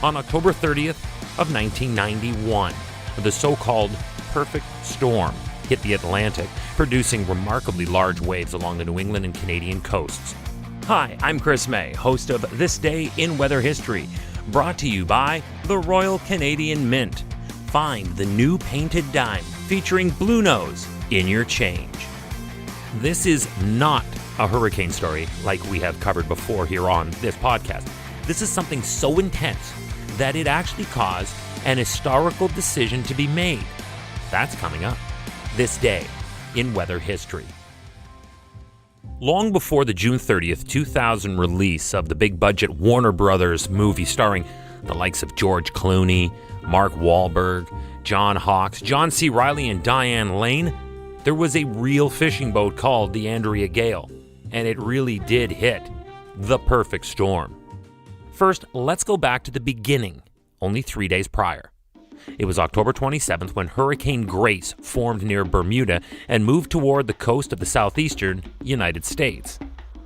on October 30th of 1991. The so-called perfect storm hit the Atlantic, producing remarkably large waves along the New England and Canadian coasts. Hi, I'm Chris May, host of This Day in Weather History, brought to you by the Royal Canadian Mint. Find the new painted dime featuring Blue Nose in your change. This is not a hurricane story like we have covered before here on this podcast. This is something so intense that it actually caused an historical decision to be made. That's coming up. This Day in Weather History. Long before the June 30th, 2000 release of the big-budget Warner Brothers movie starring the likes of George Clooney, Mark Wahlberg, John Hawkes, John C. Reilly, and Diane Lane, there was a real fishing boat called the Andrea Gale, and it really did hit the perfect storm. First, let's go back to the beginning, only 3 days prior. It was October 27th when Hurricane Grace formed near Bermuda and moved toward the coast of the southeastern United States.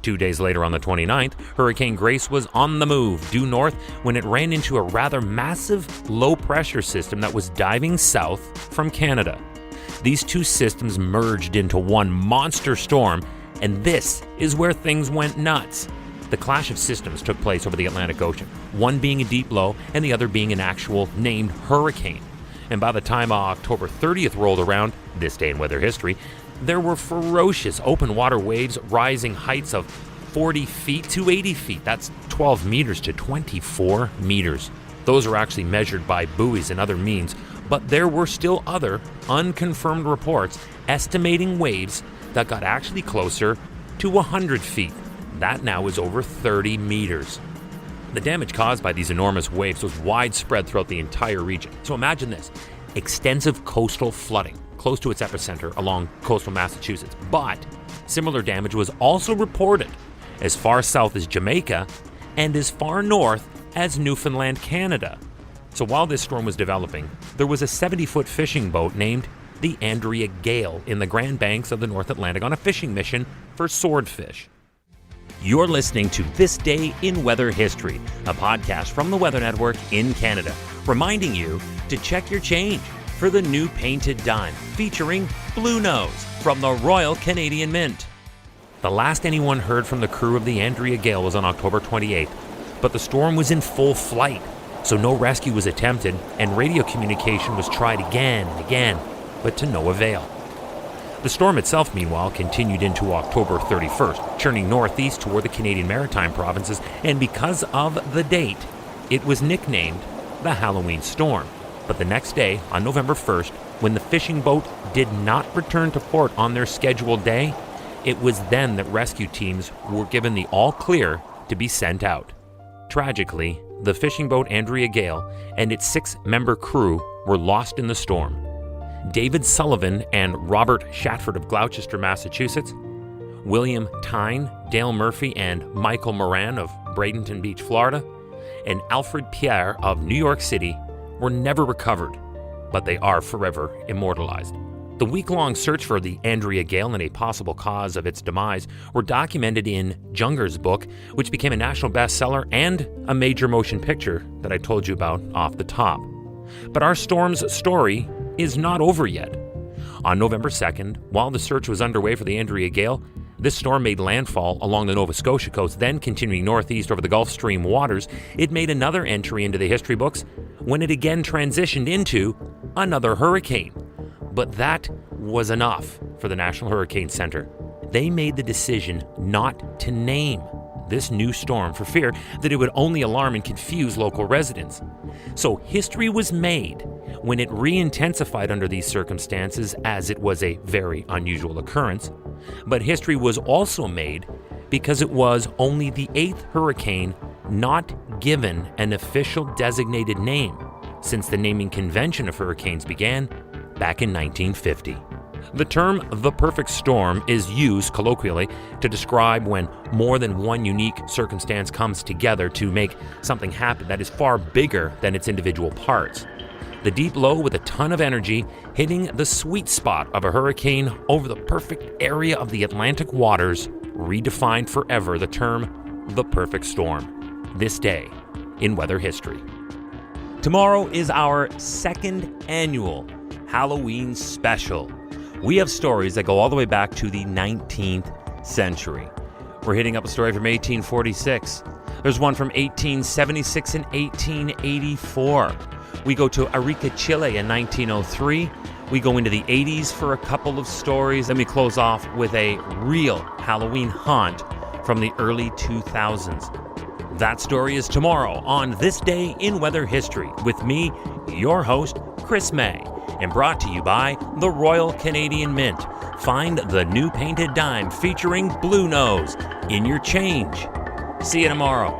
2 days later, on the 29th, Hurricane Grace was on the move due north when it ran into a rather massive low-pressure system that was diving south from Canada. These two systems merged into one monster storm, and this is where things went nuts. The clash of systems took place over the Atlantic Ocean, one being a deep low and the other being an actual named hurricane. And by the time October 30th rolled around, this day in weather history, there were ferocious open water waves rising heights of 40 feet to 80 feet. That's 12 meters to 24 meters. Those are actually measured by buoys and other means, but there were still other unconfirmed reports estimating waves that got actually closer to 100 feet. That now is over 30 meters. The damage caused by these enormous waves was widespread throughout the entire region. So imagine this, extensive coastal flooding close to its epicenter along coastal Massachusetts. But similar damage was also reported as far south as Jamaica and as far north as Newfoundland, Canada. So while this storm was developing, there was a 70-foot fishing boat named the Andrea Gale in the Grand Banks of the North Atlantic on a fishing mission for swordfish. You're listening to This Day in Weather History, a podcast from the Weather Network in Canada, reminding you to check your change for the new painted dime featuring Blue Nose from the Royal Canadian Mint. The last anyone heard from the crew of the Andrea Gale was on October 28th, but the storm was in full flight, so no rescue was attempted and radio communication was tried again and again, but to no avail. The storm itself, meanwhile, continued into October 31st, churning northeast toward the Canadian Maritime provinces, and because of the date, it was nicknamed the Halloween Storm. But the next day, on November 1st, when the fishing boat did not return to port on their scheduled day, it was then that rescue teams were given the all-clear to be sent out. Tragically, the fishing boat Andrea Gale and its 6-member crew were lost in the storm. David Sullivan and Robert Shatford of Gloucester, Massachusetts, William Tyne, Dale Murphy, and Michael Moran of Bradenton Beach, Florida, and Alfred Pierre of New York City were never recovered, but they are forever immortalized. The week-long search for the Andrea Gale and a possible cause of its demise were documented in Junger's book, which became a national bestseller and a major motion picture that I told you about off the top. But our storm's story is not over yet. On November 2nd, while the search was underway for the Andrea Gale, this storm made landfall along the Nova Scotia coast, then continuing northeast over the Gulf Stream waters. It made another entry into the history books when it again transitioned into another hurricane. But that was enough for the National Hurricane Center. They made the decision not to name this new storm for fear that it would only alarm and confuse local residents. So history was made when it re-intensified under these circumstances, as it was a very unusual occurrence. But history was also made because it was only the 8th hurricane not given an official designated name since the naming convention of hurricanes began back in 1950. The term the perfect storm is used colloquially to describe when more than one unique circumstance comes together to make something happen that is far bigger than its individual parts. The deep low with a ton of energy hitting the sweet spot of a hurricane over the perfect area of the Atlantic waters redefined forever the term the perfect storm. This day in weather history. Tomorrow is our second annual Halloween special. We have stories that go all the way back to the 19th century. We're hitting up a story from 1846. There's one from 1876 and 1884. We go to Arica, Chile in 1903. We go into the 80s for a couple of stories. Then we close off with a real Halloween haunt from the early 2000s. That story is tomorrow on This Day in Weather History with me, your host, Chris May, and brought to you by the Royal Canadian Mint. Find the new painted dime featuring Blue Nose in your change. See you tomorrow.